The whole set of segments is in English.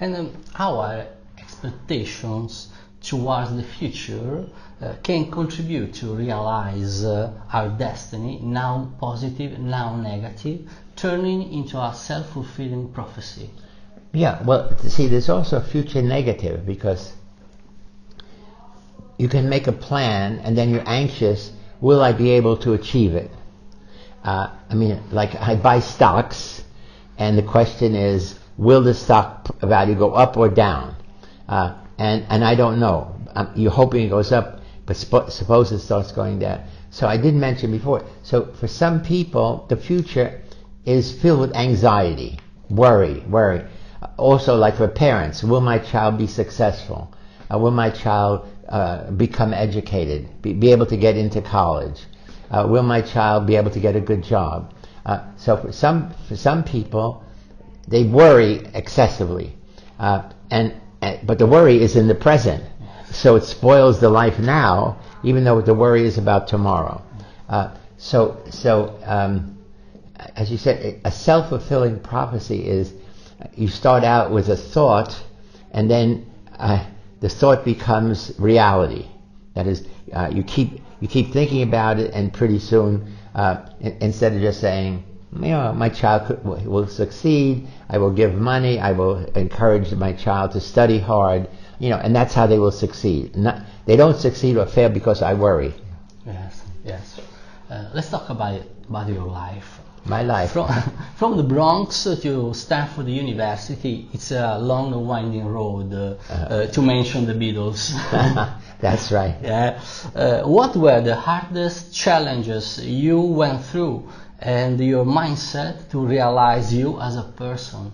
and our expectations towards the future can contribute to realize our destiny, now positive, now negative, turning into a self-fulfilling prophecy. Yeah, well, see, there's also a future negative, because you can make a plan and then you're anxious, will I be able to achieve it? I mean, like I buy stocks and the question is, will the stock value go up or down? And I don't know. You're hoping it goes up, but suppose it starts going down. So I did mention before, so for some people, the future is filled with anxiety, worry. Also, like for parents, will my child be successful? Will my child become educated, be able to get into college? Will my child be able to get a good job? So for some people, they worry excessively, but the worry is in the present, so it spoils the life now, even though the worry is about tomorrow. So as you said, a self-fulfilling prophecy is you start out with a thought, and then the thought becomes reality. That is, you keep thinking about it, and pretty soon, instead of just saying, my child will succeed, I will give money, I will encourage my child to study hard, and that's how they will succeed. They don't succeed or fail because I worry. Yes. Let's talk about your life. My life. From the Bronx to Stanford University, it's a long, winding road, to mention the Beatles. That's right. Yeah. What were the hardest challenges you went through, and your mindset to realize you as a person?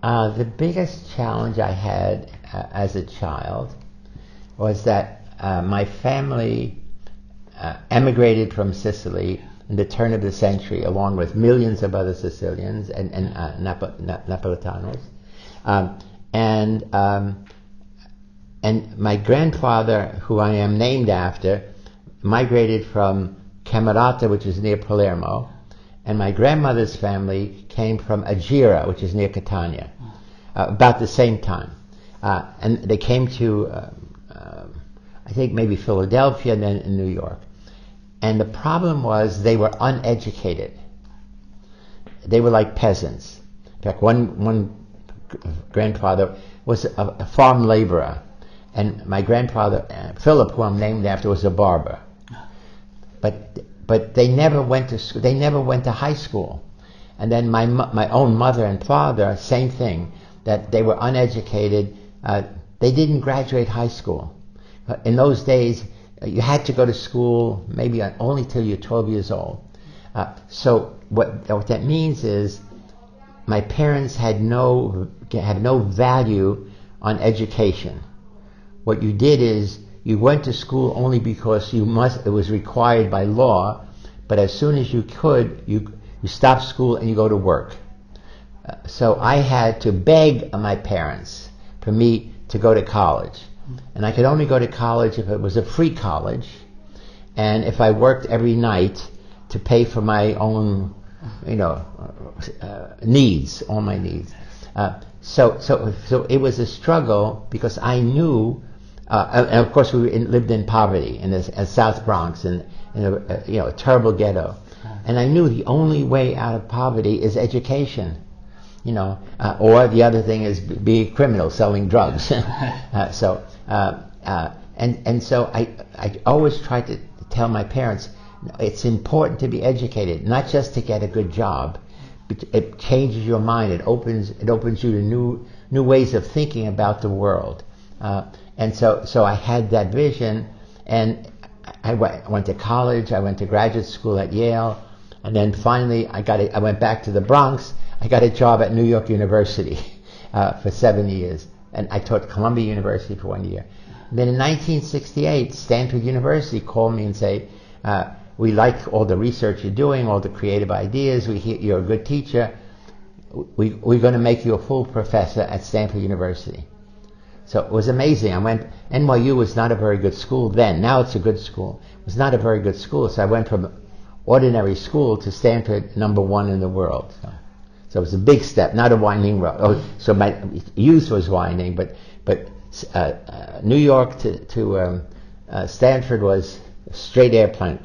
The biggest challenge I had as a child was that my family emigrated from Sicily in the turn of the century, along with millions of other Sicilians and Napolitanos, and my grandfather, who I am named after, migrated from Camerata, which is near Palermo, and my grandmother's family came from Agira, which is near Catania, about the same time, and they came to I think maybe Philadelphia and then in New York. And the problem was they were uneducated. They were like peasants. In fact, one grandfather was a farm laborer, and my grandfather, Philip, who I'm named after, was a barber. But they never went to school. They never went to high school. And then my own mother and father, same thing, that they were uneducated. They didn't graduate high school. In those days, you had to go to school maybe only till you're 12 years old. So what that means is my parents had no value on education. What you did is you went to school only because it was required by law, but as soon as you could, you stop school and you go to work. So I had to beg my parents for me to go to college. And I could only go to college if it was a free college, and if I worked every night to pay for my own, needs, all my needs. So it was a struggle, because I knew, and of course we lived in poverty in the South Bronx, in a terrible ghetto, and I knew the only way out of poverty is education. Or the other thing is be a criminal, selling drugs. So I always tried to tell my parents, it's important to be educated, not just to get a good job, but it changes your mind. It opens you to new ways of thinking about the world. And so I had that vision, and I went to college. I went to graduate school at Yale, and then finally I went back to the Bronx. I got a job at New York University for 7 years, and I taught Columbia University for 1 year. And then in 1968, Stanford University called me and said, we like all the research you're doing, all the creative ideas, we hear you're a good teacher, we're going to make you a full professor at Stanford University. So it was amazing. NYU was not a very good school then, now it's a good school. It was not a very good school, so I went from ordinary school to Stanford, #1 in the world. So it was a big step, not a winding road. Oh, so my youth was winding, but New York to Stanford was a straight airplane.